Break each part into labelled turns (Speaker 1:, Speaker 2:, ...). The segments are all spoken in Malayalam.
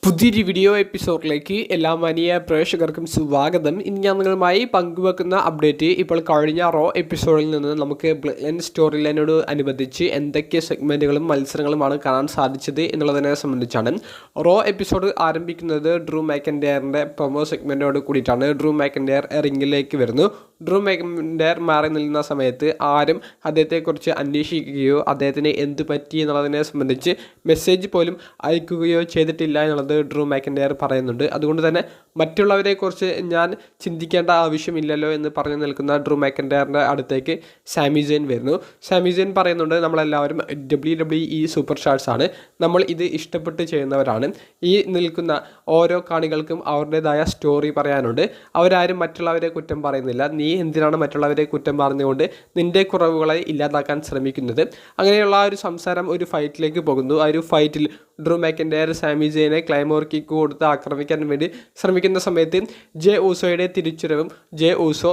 Speaker 1: പുതിയൊരു വീഡിയോ എപ്പിസോഡിലേക്ക് എല്ലാ മാന്യ പ്രേക്ഷകർക്കും സ്വാഗതം. ഇനി ഞാൻ നിങ്ങളുമായി പങ്കുവെക്കുന്ന അപ്ഡേറ്റ് ഇപ്പോൾ കഴിഞ്ഞ റോ എപ്പിസോഡിൽ നിന്ന് നമുക്ക് ബ്ലഡ് സ്റ്റോറി ലൈനോട് അനുബന്ധിച്ച് എന്തൊക്കെ സെഗ്മെൻറ്റുകളും മത്സരങ്ങളുമാണ് കാണാൻ സാധിച്ചത് എന്നുള്ളതിനെ സംബന്ധിച്ചാണ്. റോ എപ്പിസോഡ് ആരംഭിക്കുന്നത് ഡ്രൂ മാക്കൻഡയറിൻ്റെ പ്രൊമോ സെഗ്മെൻറ്റോട് കൂടിയിട്ടാണ്. ഡ്രൂ മാക്കൻഡയർ റിങ്ങിലേക്ക് വരുന്നു. ഡ്രൂ മാക്കൻഡയർ മാറി നിൽക്കുന്ന സമയത്ത് ആരും അദ്ദേഹത്തെക്കുറിച്ച് അന്വേഷിക്കുകയോ അദ്ദേഹത്തിന് എന്ത് പറ്റി എന്നുള്ളതിനെ സംബന്ധിച്ച് മെസ്സേജ് പോലും അയക്കുകയോ ചെയ്തിട്ടില്ല എന്നുള്ളത് ഡ്രൂ മാക്കൻഡയർ പറയുന്നുണ്ട്. അതുകൊണ്ട് തന്നെ മറ്റുള്ളവരെക്കുറിച്ച് ഞാൻ ചിന്തിക്കേണ്ട ആവശ്യമില്ലല്ലോ എന്ന് പറഞ്ഞു നിൽക്കുന്ന ഡ്രൂ മാക്കൻഡയറിൻ്റെ അടുത്തേക്ക് സാമി സെയിൻ വരുന്നു. സാമി സെയിൻ പറയുന്നുണ്ട്, നമ്മളെല്ലാവരും WWE സൂപ്പർ സ്റ്റാർസ് ആണ്, നമ്മൾ ഇത് ഇഷ്ടപ്പെട്ട് ചെയ്യുന്നവരാണ്. ഈ നിൽക്കുന്ന ഓരോ കാണികൾക്കും അവരുടേതായ സ്റ്റോറി പറയാനുണ്ട്. അവരാരും മറ്റുള്ളവരെ കുറ്റം പറയുന്നില്ല. നീ എന്തിനാണ് മറ്റുള്ളവരെ കുറ്റം പറഞ്ഞുകൊണ്ട് നിൻ്റെ കുറവുകളെ ഇല്ലാതാക്കാൻ ശ്രമിക്കുന്നത്? അങ്ങനെയുള്ള ആ ഒരു സംസാരം ഒരു ഫൈറ്റിലേക്ക് പോകുന്നു. ആ ഒരു ഫൈറ്റിൽ ഡ്രൂ മാക്കൻഡയർ സാമി സെയിനെ ക്ലൈമോർ കിക്ക് കൊടുത്ത് ആക്രമിക്കാൻ വേണ്ടി ശ്രമിക്കുന്ന സമയത്ത് ജെ ഊസോയുടെ തിരിച്ചുവരവും ജെ ഊസോ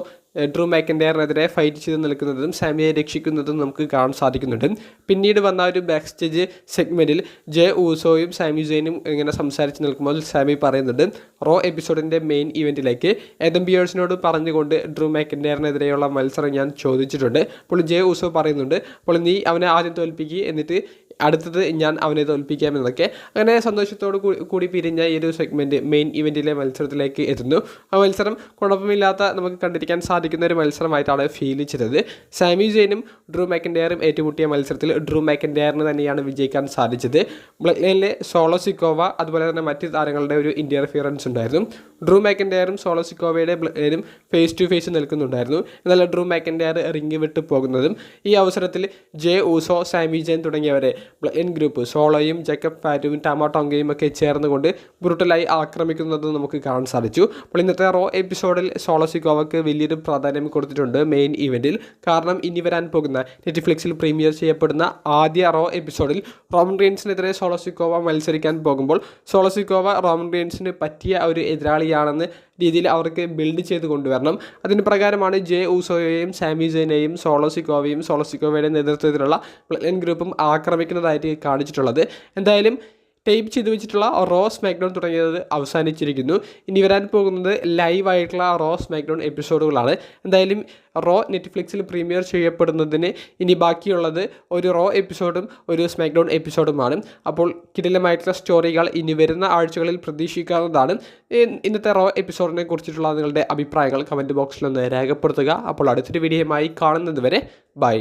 Speaker 1: ഡ്രൂ മാക്കൻഡയറിനെതിരെ ഫൈറ്റ് ചെയ്ത് നിൽക്കുന്നതും സാമിയെ രക്ഷിക്കുന്നതും നമുക്ക് കാണാൻ സാധിക്കുന്നുണ്ട്. പിന്നീട് വന്ന ഒരു ബാക്ക് സ്റ്റേജ് സെഗ്മെൻറ്റിൽ ജെ ഊസോയും സാമി സെയിനും ഇങ്ങനെ സംസാരിച്ച് നിൽക്കുമ്പോൾ സാമി പറയുന്നുണ്ട്, റോ എപ്പിസോഡിൻ്റെ മെയിൻ ഇവൻറ്റിലേക്ക് ഏതം ബിയേഴ്സിനോട് പറഞ്ഞുകൊണ്ട് ഡ്രൂ മാക്കൻഡയറിനെതിരെയുള്ള മത്സരം ഞാൻ ചോദിച്ചിട്ടുണ്ട്. അപ്പോൾ ജെ ഊസോ പറയുന്നുണ്ട്, അപ്പോൾ നീ അവനെ ആദ്യം തോൽപ്പിക്കുക, എന്നിട്ട് അടുത്തത് ഞാൻ അവനെ തോൽപ്പിക്കാമെന്നൊക്കെ. അങ്ങനെ സന്തോഷത്തോട് കൂടി പിരിഞ്ഞ ഈ ഒരു സെഗ്മെൻറ്റ് മെയിൻ ഇവൻറ്റിലെ മത്സരത്തിലേക്ക് എത്തുന്നു. ആ മത്സരം കുഴപ്പമില്ലാത്ത നമുക്ക് കണ്ടിരിക്കാൻ സാധിക്കുന്ന ഒരു മത്സരമായിട്ടാണ് ഫീൽ ചെയ്തത്. സാമി സെയിനും ഡ്രൂ മാക്കൻഡയറും ഏറ്റുമുട്ടിയ മത്സരത്തിൽ ഡ്രൂ മാക്കൻഡയറിന് തന്നെയാണ് വിജയിക്കാൻ സാധിച്ചത്. ബ്ലഡ് ലൈനിലെ സോളോ സിക്കോവ അതുപോലെ തന്നെ മറ്റ് താരങ്ങളുടെ ഒരു ഇൻ്റർഫിയറൻസ് ഉണ്ടായിരുന്നു. ഡ്രൂ മാക്കൻഡയറും സോളോ സിക്കോവയുടെ ബ്ലഡ് ലൈനും ഫേസ് ടു ഫേസ് നിൽക്കുന്നുണ്ടായിരുന്നു. എന്നാൽ ഡ്രൂ മാക്കൻഡയർ റിംഗ് വിട്ട് പോകുന്നതും ഈ അവസരത്തിൽ ജെ ഊസോ, സാമി സെയിൻ തുടങ്ങിയവരെ ബ്ലഡ് ലൈൻ ഗ്രൂപ്പ് സോളോയും ജേക്കബ് ഫാറ്റും ടമാ ടോങ്കയും ഒക്കെ ചേർന്നുകൊണ്ട് ബ്രൂട്ടലായി ആക്രമിക്കുന്നത് നമുക്ക് കാണാൻ സാധിച്ചു. അപ്പോൾ ഇന്നത്തെ റോ എപ്പിസോഡിൽ സോളോ സിക്കോവയ്ക്ക് വലിയൊരു പ്രാധാന്യം കൊടുത്തിട്ടുണ്ട് മെയിൻ ഇവൻറ്റിൽ. കാരണം ഇനി വരാൻ പോകുന്ന നെറ്റ്ഫ്ലിക്സിൽ പ്രീമിയർ ചെയ്യപ്പെടുന്ന ആദ്യ റോ എപ്പിസോഡിൽ റോമൻ റീൻസിനെതിരെ സോളോ സിക്കോവ മത്സരിക്കാൻ പോകുമ്പോൾ സോളോ സിക്കോവ റോമൻ റീൻസിന് പറ്റിയ ഒരു എതിരാളിയാണെന്ന് രീതിയിൽ അവർക്ക് ബിൽഡ് ചെയ്ത് കൊണ്ടുവരണം. അതിന് പ്രകാരമാണ് ജെ ഊസോയെയും സാമി സെയിനെയും സോളോ സിക്കോവയുടെ നേതൃത്വത്തിലുള്ള ബ്ലഡ് ലൈൻ ഗ്രൂപ്പും ആക്രമിക്കുന്നതായിട്ട് കാണിച്ചിട്ടുള്ളത്. എന്തായാലും ടൈപ്പ് ചെയ്ത് വെച്ചിട്ടുള്ള റോ സ്മാക്ഡൗൺ തുടങ്ങിയത് അവസാനിച്ചിരിക്കുന്നു. ഇനി വരാൻ പോകുന്നത് ലൈവായിട്ടുള്ള റോ സ്മാക്ഡൗൺ എപ്പിസോഡുകളാണ്. എന്തായാലും റോ നെറ്റ്ഫ്ലിക്സിൽ പ്രീമിയർ ചെയ്യപ്പെടുന്നതിന് ഇനി ബാക്കിയുള്ളത് ഒരു റോ എപ്പിസോഡും ഒരു സ്മാക്ഡൗൺ എപ്പിസോഡുമാണ്. അപ്പോൾ കിടിലമായിട്ടുള്ള സ്റ്റോറികൾ ഇനി വരുന്ന ആഴ്ചകളിൽ പ്രതീക്ഷിക്കാവുന്നതാണ്. ഇന്നത്തെ റോ എപ്പിസോഡിനെ കുറിച്ചിട്ടുള്ള നിങ്ങളുടെ അഭിപ്രായങ്ങൾ കമൻറ്റ് ബോക്സിലൊന്ന് രേഖപ്പെടുത്തുക. അപ്പോൾ അടുത്തൊരു വീഡിയോയുമായി കാണുന്നത് വരെ ബൈ.